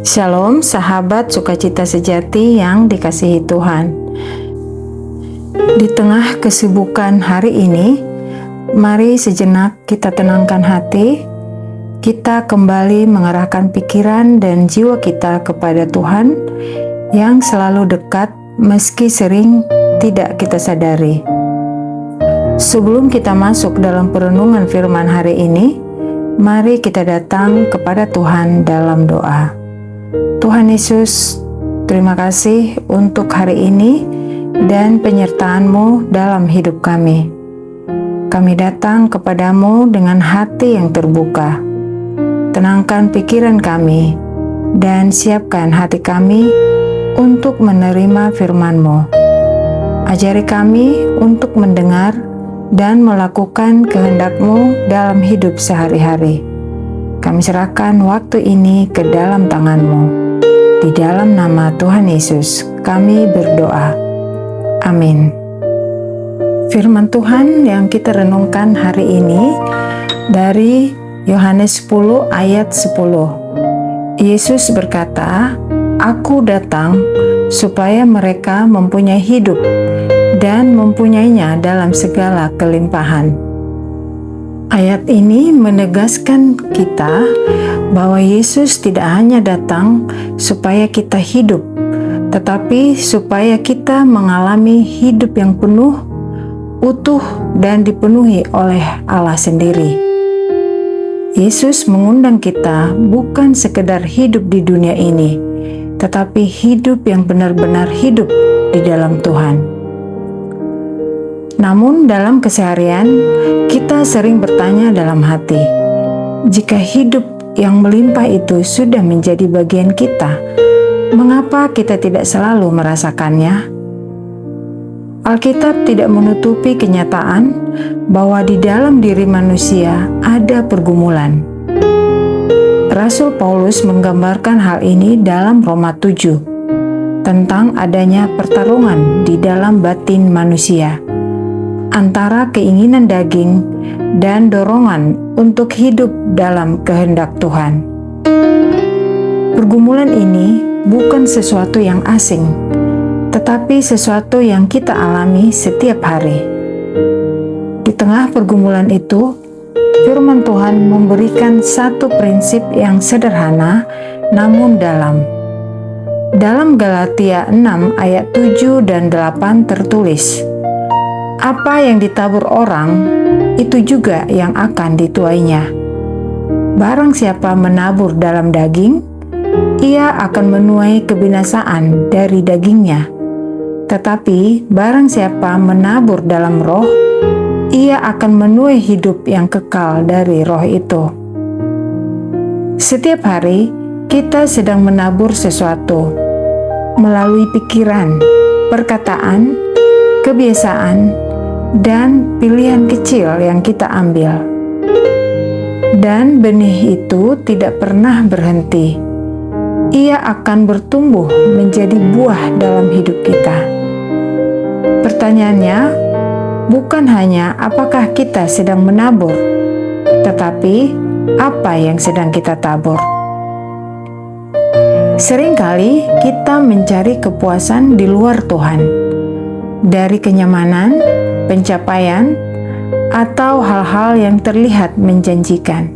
Shalom sahabat sukacita sejati yang dikasihi Tuhan. Di tengah kesibukan hari ini, mari sejenak kita tenangkan hati, kita kembali mengarahkan pikiran dan jiwa kita kepada Tuhan yang selalu dekat meski sering tidak kita sadari. Sebelum kita masuk dalam perenungan firman hari ini, mari kita datang kepada Tuhan dalam doa. Tuhan Yesus, terima kasih untuk hari ini dan penyertaan-Mu dalam hidup kami. Kami datang kepadamu dengan hati yang terbuka. Tenangkan pikiran kami dan siapkan hati kami untuk menerima firman-Mu. Ajari kami untuk mendengar dan melakukan kehendak-Mu dalam hidup sehari-hari. Kami serahkan waktu ini ke dalam tangan-Mu. Di dalam nama Tuhan Yesus, kami berdoa. Amin. Firman Tuhan yang kita renungkan hari ini dari Yohanes 10 ayat 10. Yesus berkata, "Aku datang supaya mereka mempunyai hidup dan mempunyainya dalam segala kelimpahan." Ayat ini menegaskan kita bahwa Yesus tidak hanya datang supaya kita hidup, tetapi supaya kita mengalami hidup yang penuh, utuh, dan dipenuhi oleh Allah sendiri. Yesus mengundang kita bukan sekedar hidup di dunia ini, tetapi hidup yang benar-benar hidup di dalam Tuhan. Namun dalam keseharian, kita sering bertanya dalam hati, jika hidup yang melimpah itu sudah menjadi bagian kita, mengapa kita tidak selalu merasakannya? Alkitab tidak menutupi kenyataan bahwa di dalam diri manusia ada pergumulan. Rasul Paulus menggambarkan hal ini dalam Roma 7, tentang adanya pertarungan di dalam batin manusia antara keinginan daging dan dorongan untuk hidup dalam kehendak Tuhan. Pergumulan ini bukan sesuatu yang asing, tetapi sesuatu yang kita alami setiap hari. Di tengah pergumulan itu, firman Tuhan memberikan satu prinsip yang sederhana namun dalam. Dalam Galatia 6 ayat 7 dan 8 tertulis, "Apa yang ditabur orang, itu juga yang akan dituainya. Barang siapa menabur dalam daging, ia akan menuai kebinasaan dari dagingnya. Tetapi barang siapa menabur dalam roh, ia akan menuai hidup yang kekal dari roh itu." Setiap hari, kita sedang menabur sesuatu melalui pikiran, perkataan, kebiasaan, dan pilihan kecil yang kita ambil. Dan benih itu tidak pernah berhenti. Ia akan bertumbuh menjadi buah dalam hidup kita. Pertanyaannya, bukan hanya apakah kita sedang menabur, tetapi apa yang sedang kita tabur. Seringkali kita mencari kepuasan di luar Tuhan, dari kenyamanan, pencapaian, atau hal-hal yang terlihat menjanjikan.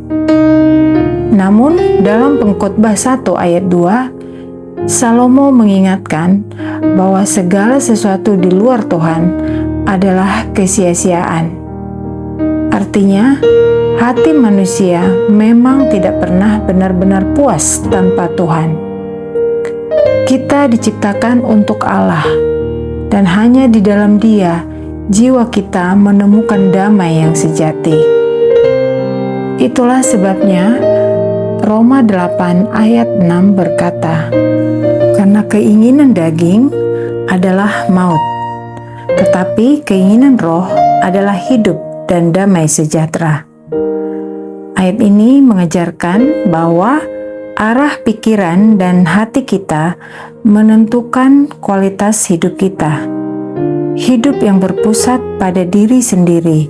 Namun dalam Pengkhotbah 1 ayat 2, Salomo mengingatkan bahwa segala sesuatu di luar Tuhan adalah kesia-siaan. Artinya, hati manusia memang tidak pernah benar-benar puas tanpa Tuhan. Kita diciptakan untuk Allah, dan hanya di dalam Dia jiwa kita menemukan damai yang sejati. Itulah sebabnya Roma 8 ayat 6 berkata, "Karena keinginan daging adalah maut, tetapi keinginan roh adalah hidup dan damai sejahtera." Ayat ini mengajarkan bahwa arah pikiran dan hati kita menentukan kualitas hidup kita. Hidup yang berpusat pada diri sendiri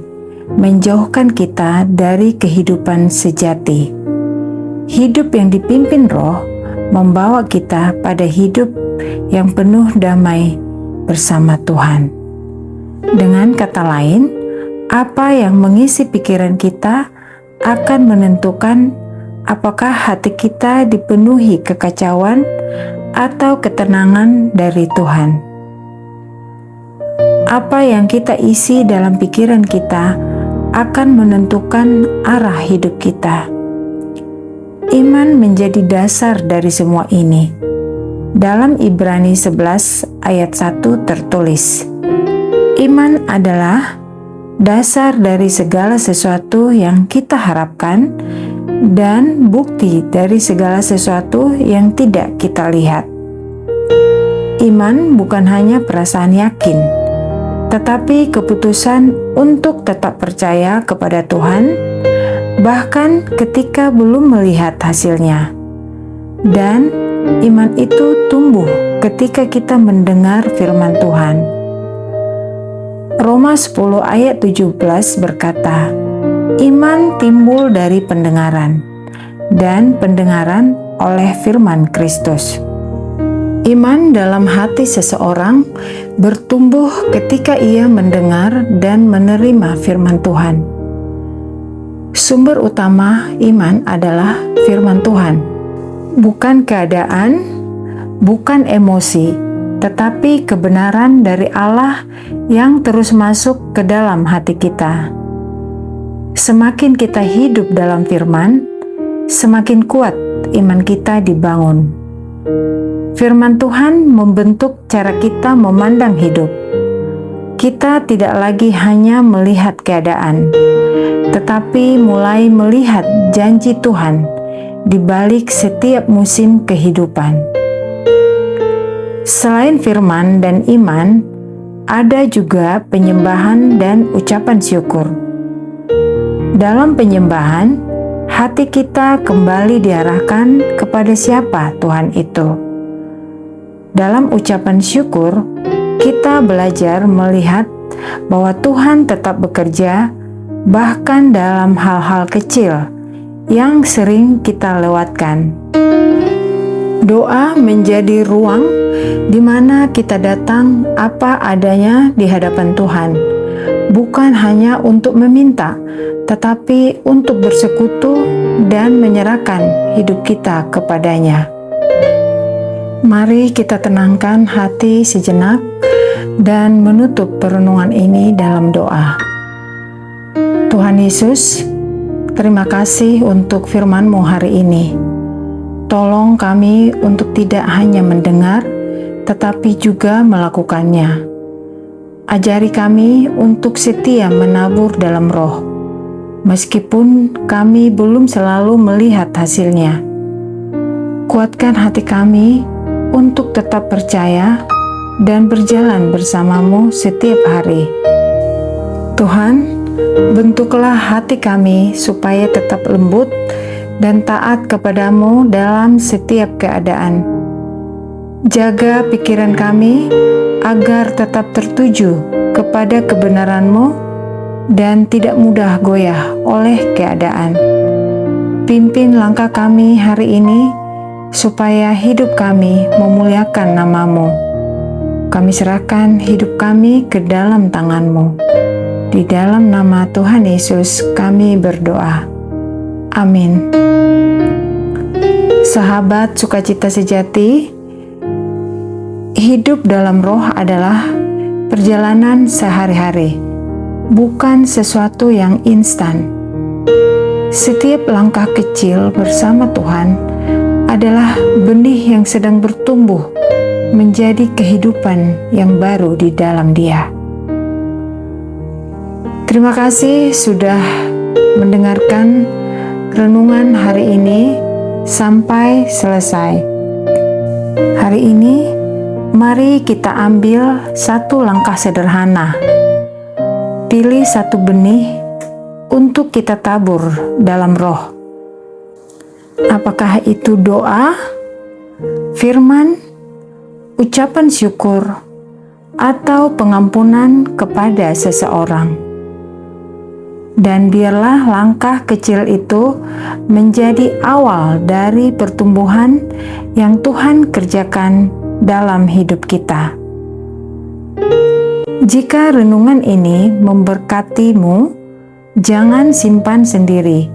menjauhkan kita dari kehidupan sejati. Hidup yang dipimpin roh membawa kita pada hidup yang penuh damai bersama Tuhan. Dengan kata lain, apa yang mengisi pikiran kita akan menentukan apakah hati kita dipenuhi kekacauan atau ketenangan dari Tuhan. Apa yang kita isi dalam pikiran kita akan menentukan arah hidup kita. Iman menjadi dasar dari semua ini. Dalam Ibrani 11 ayat 1 tertulis, iman adalah dasar dari segala sesuatu yang kita harapkan dan bukti dari segala sesuatu yang tidak kita lihat. Iman bukan hanya perasaan yakin, tetapi keputusan untuk tetap percaya kepada Tuhan, bahkan ketika belum melihat hasilnya. Dan iman itu tumbuh ketika kita mendengar firman Tuhan. Roma 10 ayat 17 berkata, iman timbul dari pendengaran, dan pendengaran oleh firman Kristus. Iman dalam hati seseorang bertumbuh ketika ia mendengar dan menerima firman Tuhan. Sumber utama iman adalah firman Tuhan, bukan keadaan, bukan emosi, tetapi kebenaran dari Allah yang terus masuk ke dalam hati kita. Semakin kita hidup dalam firman, semakin kuat iman kita dibangun. Firman Tuhan membentuk cara kita memandang hidup. Kita tidak lagi hanya melihat keadaan, tetapi mulai melihat janji Tuhan di balik setiap musim kehidupan. Selain firman dan iman, ada juga penyembahan dan ucapan syukur. Dalam penyembahan, hati kita kembali diarahkan kepada siapa Tuhan itu. Dalam ucapan syukur, kita belajar melihat bahwa Tuhan tetap bekerja, bahkan dalam hal-hal kecil yang sering kita lewatkan. Doa menjadi ruang di mana kita datang apa adanya di hadapan Tuhan, bukan hanya untuk meminta, tetapi untuk bersekutu dan menyerahkan hidup kita kepadanya. Mari kita tenangkan hati sejenak dan menutup perenungan ini dalam doa. Tuhan Yesus, terima kasih untuk firman-Mu hari ini. Tolong kami untuk tidak hanya mendengar, tetapi juga melakukannya. Ajari kami untuk setia menabur dalam roh, meskipun kami belum selalu melihat hasilnya. Kuatkan hati kami untuk tetap percaya dan berjalan bersama-Mu setiap hari. Tuhan, bentuklah hati kami supaya tetap lembut dan taat kepadamu dalam setiap keadaan. Jaga pikiran kami agar tetap tertuju kepada kebenaran-Mu dan tidak mudah goyah oleh keadaan. Pimpin langkah kami hari ini supaya hidup kami memuliakan nama-Mu. Kami serahkan hidup kami ke dalam tangan-Mu. Di dalam nama Tuhan Yesus kami berdoa. Amin. Sahabat sukacita sejati, hidup dalam roh adalah perjalanan sehari-hari, bukan sesuatu yang instan. Setiap langkah kecil bersama Tuhan adalah benih yang sedang bertumbuh menjadi kehidupan yang baru di dalam Dia. Terima kasih sudah mendengarkan renungan hari ini sampai selesai. Hari ini, mari kita ambil satu langkah sederhana. Pilih satu benih untuk kita tabur dalam roh. Apakah itu doa, firman, ucapan syukur, atau pengampunan kepada seseorang? Dan biarlah langkah kecil itu menjadi awal dari pertumbuhan yang Tuhan kerjakan dalam hidup kita. Jika renungan ini memberkatimu, jangan simpan sendiri.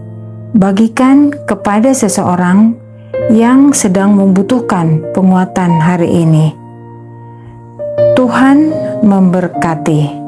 Bagikan kepada seseorang yang sedang membutuhkan penguatan hari ini. Tuhan memberkati.